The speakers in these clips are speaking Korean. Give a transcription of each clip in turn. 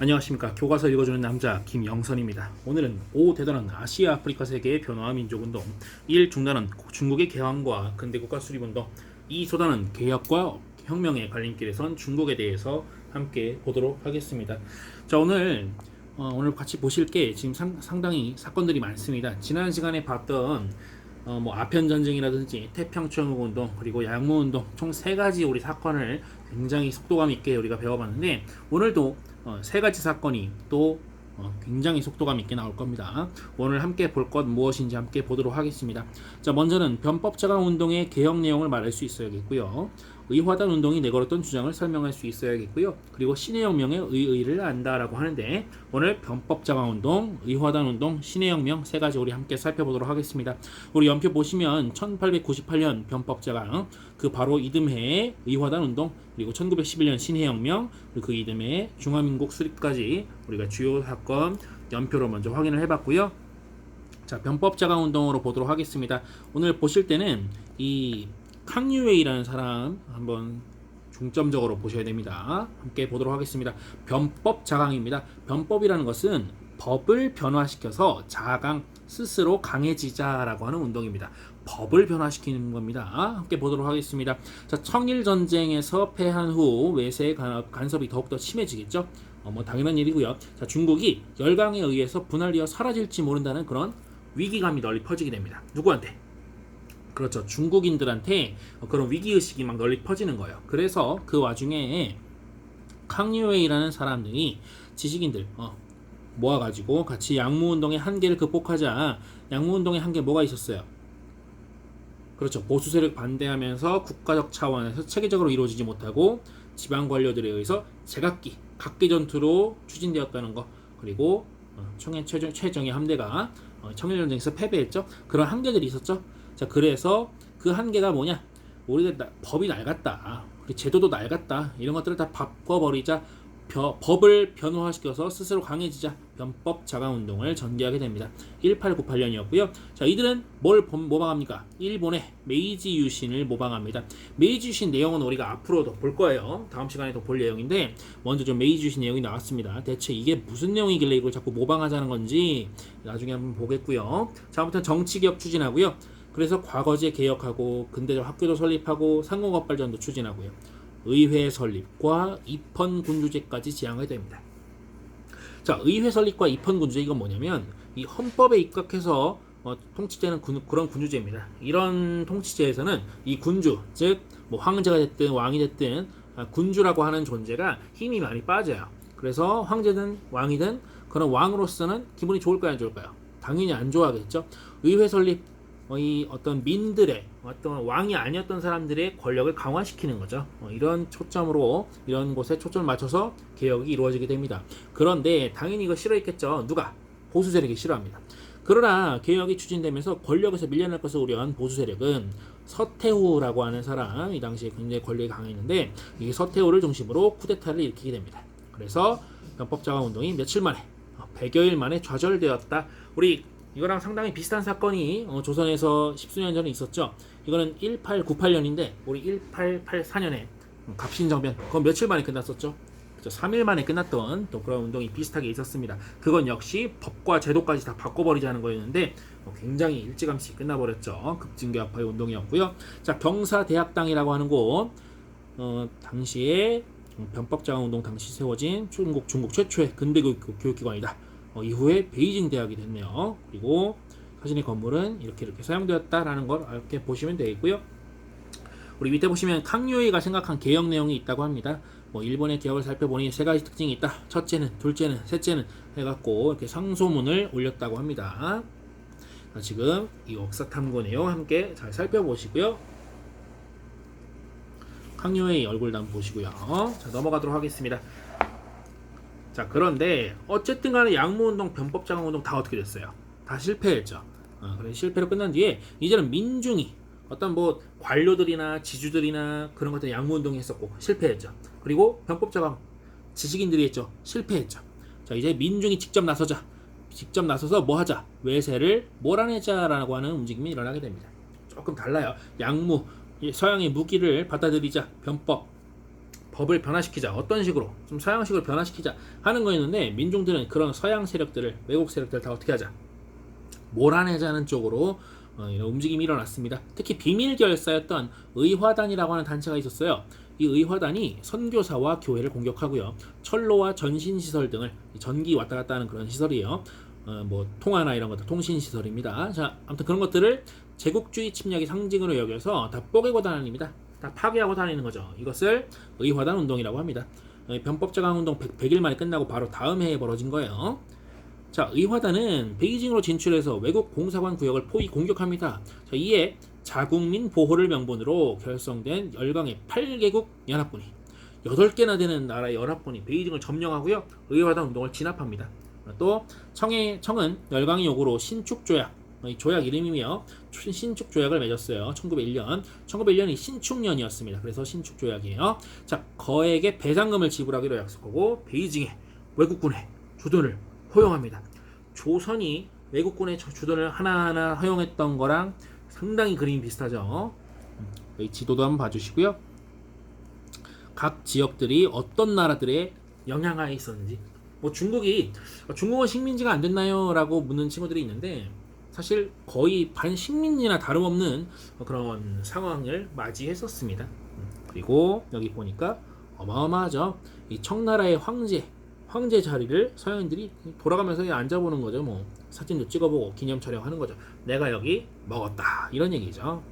안녕하십니까. 교과서 읽어주는 남자 김영선입니다. 오늘은 5 대단한 아시아 아프리카 세계의 변화와 민족운동, 1 중단은 중국의 개항과 근대국가 수립운동, 2 소단은 개혁과 혁명의 갈림길에 선 중국에 대해서 함께 보도록 하겠습니다. 자, 오늘 같이 보실 게 지금 상당히 사건들이 많습니다. 지난 시간에 봤던 아편 전쟁이라든지 태평천국운동 그리고 양무운동 총 3가지 우리 사건을 굉장히 속도감 있게 우리가 배워봤는데, 오늘도 3가지 사건이 또 굉장히 속도감 있게 나올 겁니다. 오늘 함께 볼 것 무엇인지 함께 보도록 하겠습니다. 자, 먼저는 변법자강 운동의 개혁 내용을 말할 수 있어야겠고요. 의화단 운동이 내걸었던 주장을 설명할 수 있어야겠고요. 그리고 신해혁명의 의의를 안다라고 하는데, 오늘 변법자강 운동, 의화단 운동, 신해혁명 3가지 우리 함께 살펴보도록 하겠습니다. 우리 연표 보시면 1898년 변법자강, 그 바로 이듬해의 의화단 운동, 그리고 1911년 신해혁명, 그리고 그 이듬해 중화민국 수립까지 우리가 주요 사건 연표로 먼저 확인을 해봤고요. 자, 변법자강 운동으로 보도록 하겠습니다. 오늘 보실 때는 이 캉유웨이라는 사람 한번 중점적으로 보셔야 됩니다. 함께 보도록 하겠습니다. 변법 자강입니다. 변법이라는 것은 법을 변화시켜서 자강, 스스로 강해지자라고 하는 운동입니다. 법을 변화시키는 겁니다. 함께 보도록 하겠습니다. 자, 청일전쟁에서 패한 후 외세의 간섭이 더욱더 심해지겠죠. 당연한 일이고요. 자, 중국이 열강에 의해서 분할되어 사라질지 모른다는 그런 위기감이 널리 퍼지게 됩니다. 누구한테? 그렇죠. 중국인들한테 그런 위기의식이 막 널리 퍼지는 거예요. 그래서 그 와중에 캉유웨이라는 사람들이 지식인들 모아가지고 같이 양무운동의 한계를 극복하자. 양무운동의 한계 뭐가 있었어요? 그렇죠. 보수 세력 반대하면서 국가적 차원에서 체계적으로 이루어지지 못하고 지방 관료들에 의해서 제각기 각기 전투로 추진되었다는 거, 그리고 청해 최정예 함대가 청일전쟁에서 패배했죠. 그런 한계들이 있었죠. 자, 그래서 그 한계가 뭐냐? 우리가 법이 낡았다, 우리 제도도 낡았다, 이런 것들을 다 바꿔버리자. 법을 변화시켜서 스스로 강해지자. 변법 자강 운동을 전개하게 됩니다. 1898년이었고요. 자, 이들은 뭘 모방합니까? 일본의 메이지 유신을 모방합니다. 메이지 유신 내용은 우리가 앞으로도 볼 거예요. 다음 시간에 더 볼 내용인데, 먼저 좀 메이지 유신 내용이 나왔습니다. 대체 이게 무슨 내용이길래 이걸 자꾸 모방하자는 건지 나중에 한번 보겠고요. 자, 아무튼 정치개혁 추진하고요. 그래서 과거제 개혁하고 근대적 학교도 설립하고 상공업 발전도 추진하고요. 의회 설립과 입헌군주제까지 지향하게 됩니다. 자, 의회 설립과 입헌군주제, 이건 뭐냐면 이 헌법에 입각해서 통치되는 그런 군주제입니다. 이런 통치제에서는 이 군주, 즉 황제가 됐든 왕이 됐든 군주라고 하는 존재가 힘이 많이 빠져요. 그래서 황제든 왕이든 그런 왕으로서는 기분이 좋을까요, 안 좋을까요? 당연히 안 좋아하겠죠. 의회 설립, 이 어떤 민들의 어떤 왕이 아니었던 사람들의 권력을 강화시키는 거죠. 이런 초점으로, 이런 곳에 초점을 맞춰서 개혁이 이루어지게 됩니다. 그런데 당연히 이거 싫어했겠죠. 누가? 보수 세력이 싫어합니다. 그러나 개혁이 추진되면서 권력에서 밀려날 것을 우려한 보수 세력은 서태후라고 하는 사람, 이 당시에 굉장히 권력이 강했는데, 이 서태후를 중심으로 쿠데타를 일으키게 됩니다. 그래서 변법자강 운동이 며칠 만에, 100여일 만에 좌절되었다. 우리 이거랑 상당히 비슷한 사건이 조선에서 십수년 전에 있었죠. 이거는 1898년인데 우리 1884년에 갑신정변, 그건 며칠 만에 끝났었죠. 3일 만에 끝났던 또 그런 운동이 비슷하게 있었습니다. 그건 역시 법과 제도까지 다 바꿔버리자는 거였는데 굉장히 일찌감치 끝나버렸죠. 급진교합파의 운동이었고요. 자, 경사대학당이라고 하는 곳, 당시에 변법자강 운동 당시 세워진 중국 최초의 근대 교육기관이다. 이후에 베이징 대학이 됐네요. 그리고 사진의 건물은 이렇게 사용되었다라는 걸 이렇게 보시면 되겠고요. 우리 밑에 보시면 캉유웨이가 생각한 개혁 내용이 있다고 합니다. 일본의 개혁을 살펴보니 3가지 특징이 있다. 첫째는, 둘째는, 셋째는 해갖고 이렇게 상소문을 올렸다고 합니다. 자, 지금 이 역사 탐구 내용 함께 잘 살펴보시고요. 캉유웨이 얼굴도 한번 보시고요. 자, 넘어가도록 하겠습니다. 자, 그런데 어쨌든 간에 양무운동, 변법자강 운동 다 어떻게 됐어요? 다 실패했죠. 그래서 실패로 끝난 뒤에 이제는 민중이, 어떤 관료들이나 지주들이나 그런 것들 양무운동이 했었고 실패했죠. 그리고 변법자강 지식인들이 했죠. 실패했죠. 자, 이제 민중이 직접 나서자. 직접 나서서 뭐 하자? 외세를 몰아내자라고 하는 움직임이 일어나게 됩니다. 조금 달라요. 양무, 서양의 무기를 받아들이자. 변법, 법을 변화시키자, 어떤 식으로 좀 서양식으로 변화시키자 하는 거였는데, 민중들은 그런 서양 세력들을, 외국 세력들을 다 어떻게 하자, 몰아내자는 쪽으로 이런 움직임이 일어났습니다. 특히 비밀결사였던 의화단이라고 하는 단체가 있었어요. 이 의화단이 선교사와 교회를 공격하고요, 철로와 전신시설 등을, 전기 왔다 갔다 하는 그런 시설이에요. 뭐 통화나 이런 것들, 통신시설입니다. 자, 아무튼 그런 것들을 제국주의 침략의 상징으로 여겨서 다 뽀개고 다닙니다. 다 파괴하고 다니는 거죠. 이것을 의화단 운동이라고 합니다. 변법제강 운동 100일 만에 끝나고 바로 다음 해에 벌어진 거예요. 자, 의화단은 베이징으로 진출해서 외국 공사관 구역을 포위 공격합니다. 자, 이에 자국민 보호를 명분으로 결성된 열강의 8개국 연합군이, 8개나 되는 나라의 연합군이 베이징을 점령하고요, 의화단 운동을 진압합니다. 또 청은 열강의 요구로 신축조약, 이 조약 이름이며 신축조약을 맺었어요. 1901년이 신축년이었습니다. 그래서 신축조약이에요. 자, 거액의 배상금을 지불하기로 약속하고 베이징의 외국군의 주둔을 허용합니다. 조선이 외국군의 주둔을 하나하나 허용했던 거랑 상당히 그림이 비슷하죠. 이 지도도 한번 봐주시고요. 각 지역들이 어떤 나라들의 영향하에 있었는지, 뭐 중국은 식민지가 안 됐나요? 라고 묻는 친구들이 있는데, 사실 거의 반식민지나 다름없는 그런 상황을 맞이했었습니다. 그리고 여기 보니까 어마어마하죠. 이 청나라의 황제 자리를 서양인들이 돌아가면서 앉아보는 거죠. 뭐 사진도 찍어보고 기념 촬영하는 거죠. 내가 여기 먹었다, 이런 얘기죠.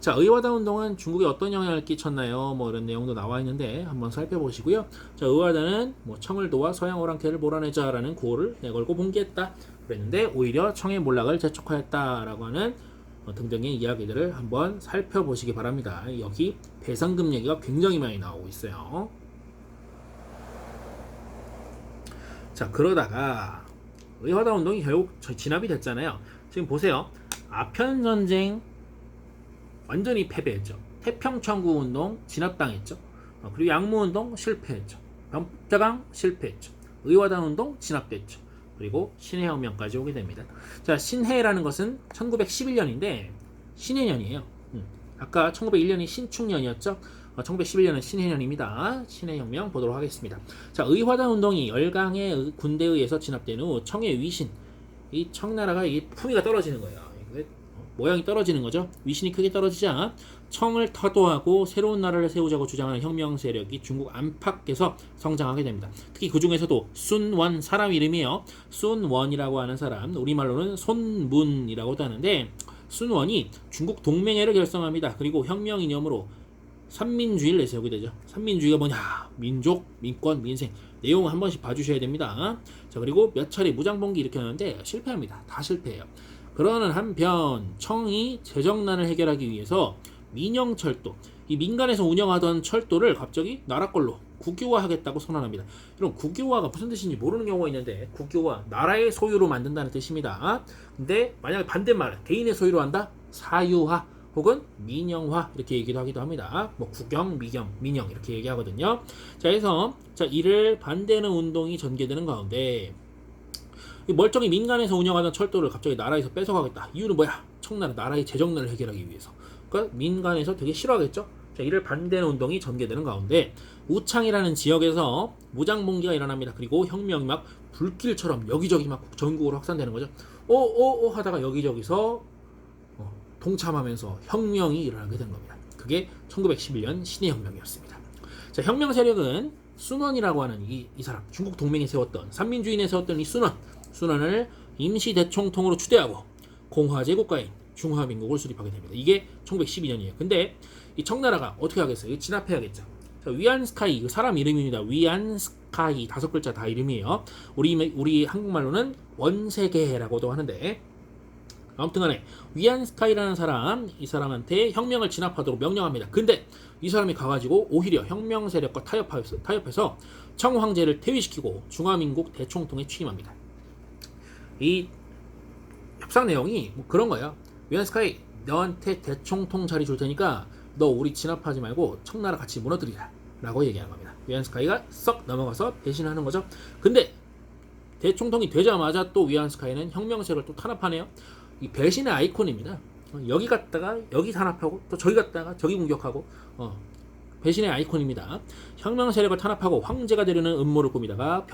자, 의화단 운동은 중국에 어떤 영향을 끼쳤나요? 뭐 이런 내용도 나와 있는데 한번 살펴보시고요. 자, 의화단은 뭐 청을 도와 서양 오랑캐를 몰아내자라는 구호를 내걸고 봉기했다 그랬는데, 오히려 청의 몰락을 재촉하였다라고 하는 등등의 이야기들을 한번 살펴보시기 바랍니다. 여기 배상금 얘기가 굉장히 많이 나오고 있어요. 자, 그러다가 의화단 운동이 결국 진압이 됐잖아요. 지금 보세요. 아편전쟁 완전히 패배했죠. 태평천구 운동 진압당했죠. 그리고 양무운동 실패했죠. 변법제강 실패했죠. 의화단 운동 진압됐죠. 그리고 신해혁명까지 오게 됩니다. 자, 신해라는 것은 1911년인데 신해년이에요. 아까 1901년이 신축년이었죠. 1911년은 신해년입니다. 신해혁명 보도록 하겠습니다. 자, 의화단 운동이 열강의 군대에 의해서 진압된 후 청의 위신, 이 청나라가 이 품위가 떨어지는 거예요. 모양이 떨어지는 거죠. 위신이 크게 떨어지자 청을 타도하고 새로운 나라를 세우자고 주장하는 혁명 세력이 중국 안팎에서 성장하게 됩니다. 특히 그 중에서도 순원, 사람 이름이에요. 순원이라고 하는 사람, 우리말로는 손문이라고도 하는데, 순원이 중국 동맹회를 결성합니다. 그리고 혁명 이념으로 삼민주의를 내세우게 되죠. 삼민주의가 뭐냐? 민족, 민권, 민생. 내용을 한 번씩 봐주셔야 됩니다. 자, 그리고 몇 차례 무장봉기 일으켰는데 실패합니다. 다 실패해요. 그러는 한편 청이 재정난을 해결하기 위해서 민영철도, 이 민간에서 운영하던 철도를 갑자기 나라 걸로 국유화하겠다고 선언합니다. 그럼 국유화가 무슨 뜻인지 모르는 경우가 있는데, 국유화, 나라의 소유로 만든다는 뜻입니다. 근데 만약에 반대말, 개인의 소유로 한다? 사유화 혹은 민영화, 이렇게 얘기도 하기도 합니다. 뭐 국영, 미경, 민영 이렇게 얘기하거든요. 자, 그래서 이를 반대하는 운동이 전개되는 가운데, 멀쩡히 민간에서 운영하던 철도를 갑자기 나라에서 뺏어가겠다. 이유는 뭐야? 청나라 나라의 재정난을 해결하기 위해서. 그러니까 민간에서 되게 싫어하겠죠. 자, 이를 반대하는 운동이 전개되는 가운데 우창이라는 지역에서 무장봉기가 일어납니다. 그리고 혁명이 막 불길처럼 여기저기 막 전국으로 확산되는 거죠. 오오오 하다가 여기저기서 동참하면서 혁명이 일어나게 된 겁니다. 그게 1911년 신해혁명이었습니다. 자, 혁명 세력은 순원이라고 하는 이 사람, 중국 동맹에 세웠던, 삼민주의에 세웠던 이 순원을 임시 대총통으로 추대하고 공화제 국가인 중화민국을 수립하게 됩니다. 이게 1912년이에요. 근데 이 청나라가 어떻게 하겠어요? 진압해야겠죠. 자, 위안스카이, 사람 이름입니다. 위안스카이 5글자 다 이름이에요. 우리 한국말로는 원세계라고도 하는데, 아무튼간에 위안스카이라는 사람, 이 사람한테 혁명을 진압하도록 명령합니다. 근데 이 사람이 가가지고 오히려 혁명 세력과 타협해서 청 황제를 퇴위시키고 중화민국 대총통에 취임합니다. 이 협상 내용이 뭐 그런 거예요. 위안스카이, 너한테 대총통 자리 줄 테니까 너 우리 진압하지 말고 청나라 같이 무너뜨리라 라고 얘기하는 겁니다. 위안스카이가 썩 넘어가서 배신하는 거죠. 근데 대총통이 되자마자 또 위안스카이는 혁명 세력을 또 탄압하네요. 이 배신의 아이콘입니다. 여기 갔다가 여기 탄압하고 또 저기 갔다가 저기 공격하고 배신의 아이콘입니다. 혁명 세력을 탄압하고 황제가 되려는 음모를 꾸미다가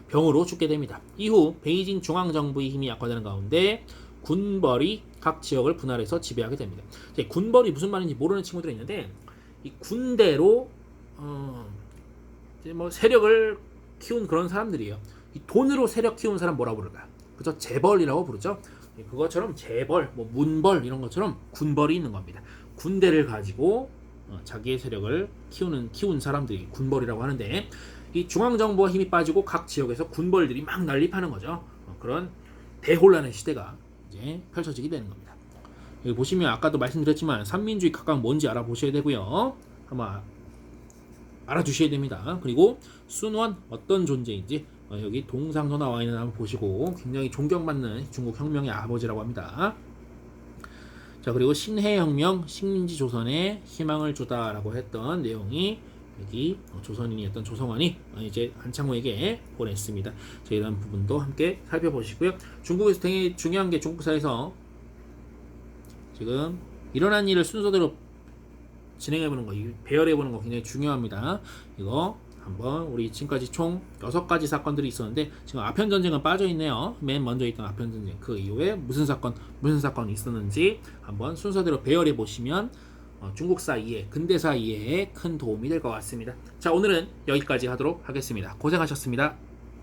병으로 죽게 됩니다. 이후 베이징 중앙정부의 힘이 약화되는 가운데 군벌이 각 지역을 분할해서 지배하게 됩니다. 군벌이 무슨 말인지 모르는 친구들이 있는데 이 군대로 이제 뭐 세력을 키운 그런 사람들이에요. 이 돈으로 세력 키운 사람 뭐라고 부를까요? 그죠? 재벌이라고 부르죠. 그것처럼 재벌, 뭐 문벌 이런 것처럼 군벌이 있는 겁니다. 군대를 가지고 자기의 세력을 키운 사람들이 군벌이라고 하는데 이 중앙정부와 힘이 빠지고 각 지역에서 군벌들이 막 난립하는 거죠. 그런 대혼란의 시대가 이제 펼쳐지게 되는 겁니다. 여기 보시면 아까도 말씀드렸지만 삼민주의 각각 뭔지 알아보셔야 되고요. 한번 알아두셔야 됩니다. 그리고 순원 어떤 존재인지 여기 동상도 나와 있는 거 한번 보시고 굉장히 존경받는 중국 혁명의 아버지라고 합니다. 자, 그리고 신해혁명 식민지 조선에 희망을 주다라고 했던 내용이 여기 조선인이었던 조성환이 이제 한창호에게 보냈습니다. 자, 이런 부분도 함께 살펴보시고요. 중국에서 되게 중요한 게 중국사에서 지금 일어난 일을 순서대로 진행해보는 거, 배열해보는 거 굉장히 중요합니다. 이거 한번 우리 지금까지 총 6가지 사건들이 있었는데 지금 아편전쟁은 빠져있네요. 맨 먼저 있던 아편전쟁 그 이후에 무슨 사건이 있었는지 한번 순서대로 배열해보시면 중국사 이해, 근대사 이해에 큰 도움이 될 것 같습니다. 자, 오늘은 여기까지 하도록 하겠습니다. 고생하셨습니다.